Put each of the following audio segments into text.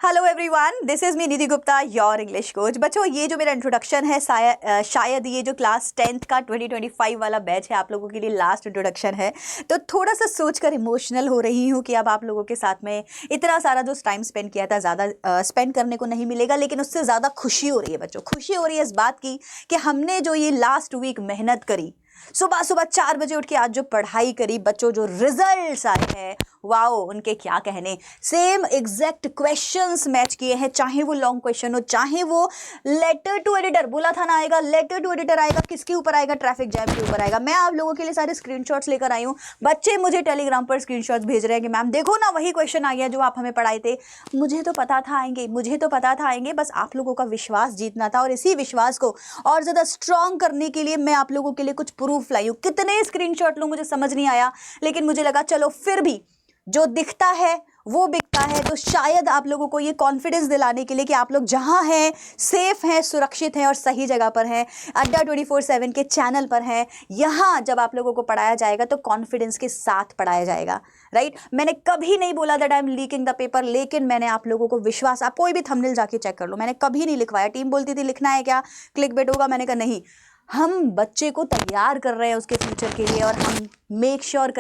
Hello everyone, this is me Nidhi Gupta, your English coach. बच्चों, ये जो मेरा इंट्रोडक्शन है शायद ये जो क्लास 10th का 2025 वाला बैच है आप लोगों के लिए लास्ट इंट्रोडक्शन है। तो थोड़ा सा सोचकर इमोशनल हो रही हूँ कि अब आप लोगों के साथ में इतना सारा जो टाइम स्पेंड किया था ज़्यादा स्पेंड करने को नहीं मिलेगा, लेकिन उससे ज़्यादा खुशी हो रही है बच्चों। खुशी हो रही है इस बात की कि हमने जो ये लास्ट वीक मेहनत करी, सुबह सुबह 4 बजे उठ के आज जो पढ़ाई करी बच्चों, जो रिजल्ट्स आए हैं, वाओ, उनके क्या कहने। सेम एग्जैक्ट क्वेश्चंस मैच किए हैं, चाहे वो लॉन्ग क्वेश्चन हो, चाहे वो लेटर टू एडिटर, बोला था ना आएगा, लेटर टू एडिटर आएगा, किसके ऊपर आएगा? ट्रैफिक जैम के ऊपर आएगा। मैं आप लोगों के लिए सारे स्क्रीनशॉट्स लेकर आई हूँ। बच्चे मुझे टेलीग्राम पर स्क्रीनशॉट्स भेज रहे हैं कि मैम देखो ना, वही क्वेश्चन आ गया जो आप हमें पढ़ाए थे। मुझे तो पता था आएंगे, मुझे तो पता था आएंगे, बस आप लोगों का विश्वास जीतना था। और इसी विश्वास को और ज़्यादा स्ट्रॉन्ग करने के लिए मैं आप लोगों के लिए कुछ प्रूफ लाई हूँ। कितने स्क्रीनशॉट लूँ मुझे समझ नहीं आया, लेकिन मुझे लगा चलो फिर भी जो दिखता है वो बिकता है। तो शायद आप लोगों को ये कॉन्फिडेंस दिलाने के लिए कि आप लोग जहां हैं सेफ हैं, सुरक्षित हैं और सही जगह पर हैं, अड्डा 24/7 के चैनल पर हैं। यहां जब आप लोगों को पढ़ाया जाएगा तो कॉन्फिडेंस के साथ पढ़ाया जाएगा, राइट। मैंने कभी नहीं बोला that I am leaking the paper, लेकिन मैंने आप लोगों को विश्वास, आप कोई भी थंबनेल जाके चेक कर लो, मैंने कभी नहीं लिखवाया। टीम बोलती थी लिखना है क्या, क्लिक बेट होगा, मैंने कहा नहीं, हम बच्चे को तैयार कर रहे हैं उसके फ्यूचर के लिए। और हम मेक श्योर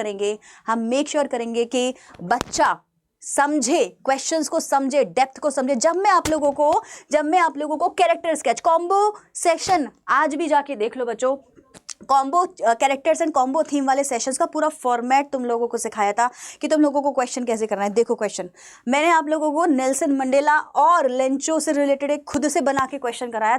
करेंगे कि बच्चा समझे, क्वेश्चंस को समझे, डेप्थ को समझे। जब मैं आप लोगों को कैरेक्टर स्केच कॉम्बो सेशन, आज भी जाके देख लो बच्चों, combo characters and combo theme वाले सेशंस का पूरा फॉर्मेट तुम लोगों को सिखाया था कि तुम लोगों को क्वेश्चन कैसे करना है। देखो क्वेश्चन मैंने आप लोगों को नेल्सन मंडेला और लेंचो से रिलेटेड एक खुद से बना के क्वेश्चन कराया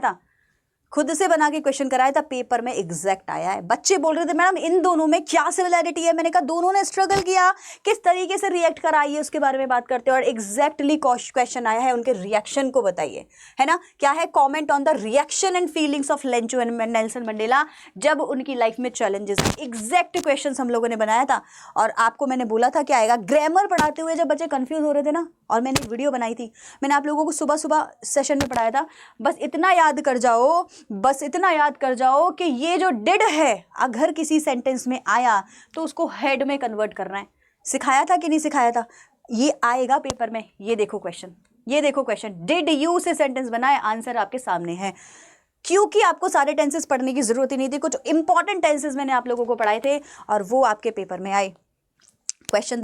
था, पेपर में एग्जैक्ट आया है। बच्चे बोल रहे थे मैडम इन दोनों में क्या सिमिलैरिटी है। मैंने कहा दोनों ने स्ट्रगल किया, किस तरीके से रिएक्ट करा, आइए उसके बारे में बात करते हैं। और एग्जैक्टली क्वेश्चन आया है, उनके रिएक्शन को बताइए, है ना। क्या है? Comment on the reaction and feelings of Lencho and Nelson Mandela जब उनकी लाइफ में चैलेंजेस। एग्जैक्ट क्वेश्चन हम लोगों ने बनाया था। और आपको मैंने बोला था क्या आएगा, ग्रामर पढ़ाते हुए जब बच्चे कंफ्यूज हो रहे थे ना, और मैंने एक वीडियो बनाई थी, मैंने आप लोगों को सुबह सुबह सेशन में पढ़ाया था। बस इतना याद कर जाओ कि ये जो डिड है अगर किसी सेंटेंस में आया तो उसको हेड में कन्वर्ट करना है। सिखाया था कि नहीं सिखाया था? ये आएगा पेपर में। ये देखो क्वेश्चन, डिड यू से सेंटेंस बनाए, आंसर आपके सामने है। क्योंकि आपको सारे टेंसेस पढ़ने की जरूरत ही नहीं थी, कुछ इंपॉर्टेंट टेंसेस मैंने आप लोगों को पढ़ाए थे और वो आपके पेपर में आए। क्वेश्चन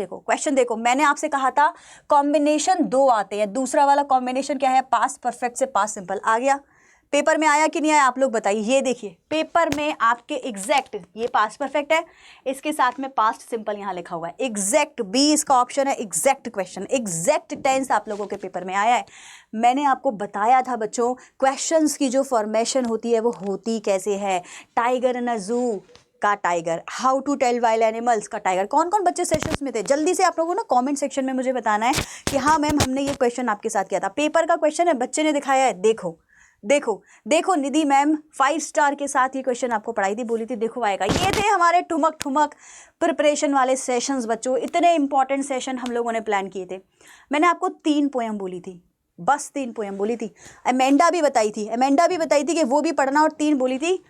देखो, मैंने आपसे कहा था कॉम्बिनेशन 2 आते हैं। दूसरा वाला कॉम्बिनेशन क्या है? पास्ट परफेक्ट से पास्ट सिंपल। आ गया पेपर में, आया कि नहीं आया? आप लोग बताइए। ये देखिए पेपर में आपके एग्जैक्ट, ये पास्ट परफेक्ट है, इसके साथ में पास्ट सिंपल यहां लिखा हुआ है। एग्जैक्ट बी इसका ऑप्शन है। एग्जैक्ट क्वेश्चन, एग्जैक्ट टेंस आप लोगों के पेपर में आया है। मैंने आपको बताया था बच्चों, क्वेश्चंस की जो फॉर्मेशन होती है वो होती कैसे है। टाइगर इन अ जू का tiger, how to tell wild animals का टाइगर। कौन कौन बच्चे सेशंस में थे? जल्दी से आप लोगों को ना कमेंट सेक्शन में मुझे बताना है कि हाँ मैम हमने ये क्वेश्चन आपके साथ किया था। पेपर का क्वेश्चन है, बच्चे ने दिखाया है। देखो निधि मैम 5 स्टार के साथ ये क्वेश्चन आपको पढ़ाई थी, बोली थी देखो आएगा। ये थे हमारे ठुमक प्रिपरेशन वाले सेशंस बच्चों। इतने इंपॉर्टेंट सेशन हम लोगों ने प्लान किए थे। मैंने आपको 3 पोएम बोली थी, बस 3 पोएम बोली थी। अमेंडा भी बताई थी कि वो भी पढ़ना, और 3 बोली थी।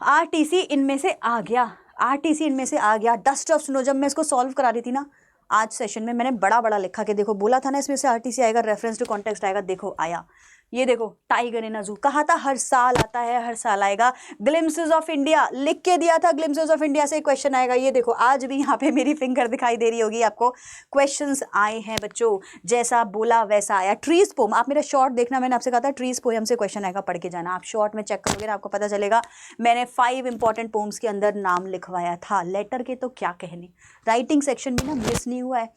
आरटीसी इनमें से आ गया। डस्ट ऑफ स्नो, जब मैं इसको सॉल्व करा रही थी ना आज सेशन में, मैंने बड़ा लिखा के देखो, बोला था ना इसमें से आरटीसी आएगा, रेफरेंस टू कॉन्टेक्स्ट आएगा। देखो आया। ये देखो टाइगर इन अ जू, कहा था हर साल आता है, हर साल आएगा। ग्लिम्सेस ऑफ इंडिया लिख के दिया था, ग्लिम्सेस ऑफ इंडिया से क्वेश्चन आएगा। ये देखो आज भी यहाँ पे मेरी फिंगर दिखाई दे रही होगी आपको, क्वेश्चंस आए हैं बच्चों, जैसा बोला वैसा आया। ट्रीज पोम, आप मेरा शॉर्ट देखना, मैंने आपसे कहा था ट्रीज पोएम से क्वेश्चन आएगा, पढ़ के जाना। आप शॉर्ट में चेक करोगे ना आपको पता चलेगा। मैंने 5 इंपॉर्टेंट पोम्स के अंदर नाम लिखवाया था। लेटर के तो क्या कहने, राइटिंग सेक्शन भी ना मिस नहीं हुआ है।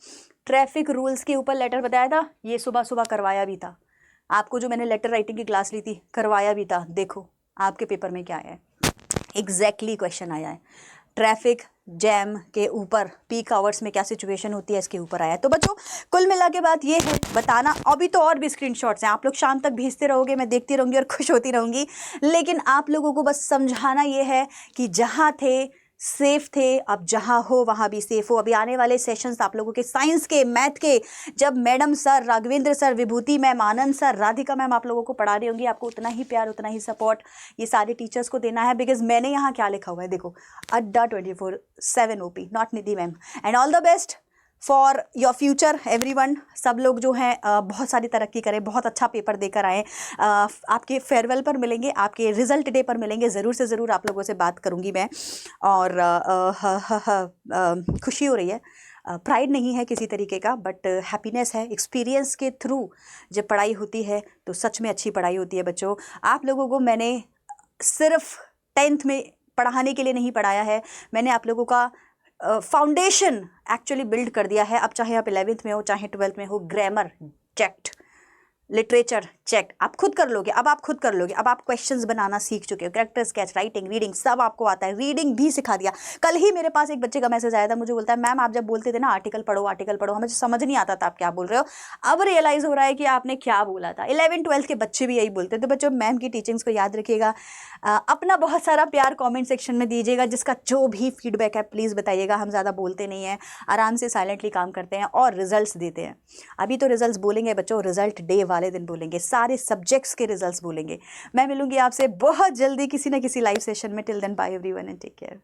ट्रैफिक रूल्स के ऊपर लेटर बताया था, ये सुबह सुबह करवाया भी था आपको, जो मैंने लेटर राइटिंग की क्लास ली थी करवाया भी था। देखो आपके पेपर में क्या आया है, एग्जैक्टली क्वेश्चन आया है। ट्रैफिक जैम के ऊपर पीक आवर्स में क्या सिचुएशन होती है, इसके ऊपर आया है। तो बच्चों कुल मिला के बात ये है, बताना अभी तो और भी स्क्रीनशॉट्स हैं, आप लोग शाम तक भेजते रहोगे, मैं देखती रहूँगी और खुश होती रहूँगी। लेकिन आप लोगों को बस समझाना ये है कि जहाँ थे सेफ थे, अब जहाँ हो वहाँ भी सेफ हो। अभी आने वाले सेशंस आप लोगों के साइंस के, मैथ के, जब मैडम सर, राघवेंद्र सर, विभूति मैम, आनंद सर, राधिका मैम आप लोगों को पढ़ा रही होंगी, आपको उतना ही प्यार, उतना ही सपोर्ट ये सारे टीचर्स को देना है। बिकॉज मैंने यहाँ क्या लिखा हुआ है देखो, अड्डा 24/7 OP, not Nidhi ma'am. And all the best for your future everyone. सब लोग जो हैं बहुत सारी तरक्की करें, बहुत अच्छा पेपर देकर आएँ। आपके फेयरवेल पर मिलेंगे, आपके रिजल्ट डे पर मिलेंगे, ज़रूर से ज़रूर आप लोगों से बात करूँगी मैं। और खुशी हो रही है, प्राइड नहीं है किसी तरीके का, बट हैप्पीनेस है। एक्सपीरियंस के थ्रू जब पढ़ाई होती है तो सच में अच्छी पढ़ाई होती है बच्चों। आप लोगों को मैंने सिर्फ 10th में पढ़ाने के लिए नहीं पढ़ाया है, मैंने आप लोगों का फाउंडेशन एक्चुअली बिल्ड कर दिया है। अब चाहे आप 11th में हो, चाहे 12th में हो, ग्रामर चेक्ड, लिटरेचर चेक, आप खुद कर लोगे। अब आप खुद कर लोगे, अब आप क्वेश्चंस बनाना सीख चुके हो, कैरेक्टर स्केच, राइटिंग, रीडिंग सब आपको आता है। रीडिंग भी सिखा दिया। कल ही मेरे पास एक बच्चे का मैसेज आया था, मुझे बोलता है मैम आप जब बोलते थे ना आर्टिकल पढ़ो आर्टिकल पढ़ो, हमें समझ नहीं आता था आप क्या बोल रहे हो, अब रियलाइज़ हो रहा है कि आपने क्या बोला था। 11th-12th के बच्चे भी यही बोलते थे। बच्चों मैम की टीचिंग्स को याद रखिएगा, अपना बहुत सारा प्यार कॉमेंट सेक्शन में दीजिएगा, जिसका जो भी फीडबैक है प्लीज़ बताइएगा। हम ज़्यादा बोलते नहीं हैं, आराम से साइलेंटली काम करते हैं और रिजल्ट्स देते हैं। अभी तो रिजल्ट्स बोलेंगे बच्चों, रिजल्ट डे वाले दिन बोलेंगे, सारे सब्जेक्ट्स के रिजल्ट्स बोलेंगे। मैं मिलूंगी आपसे बहुत जल्दी किसी न किसी लाइव सेशन में। Till then bye everyone and take care.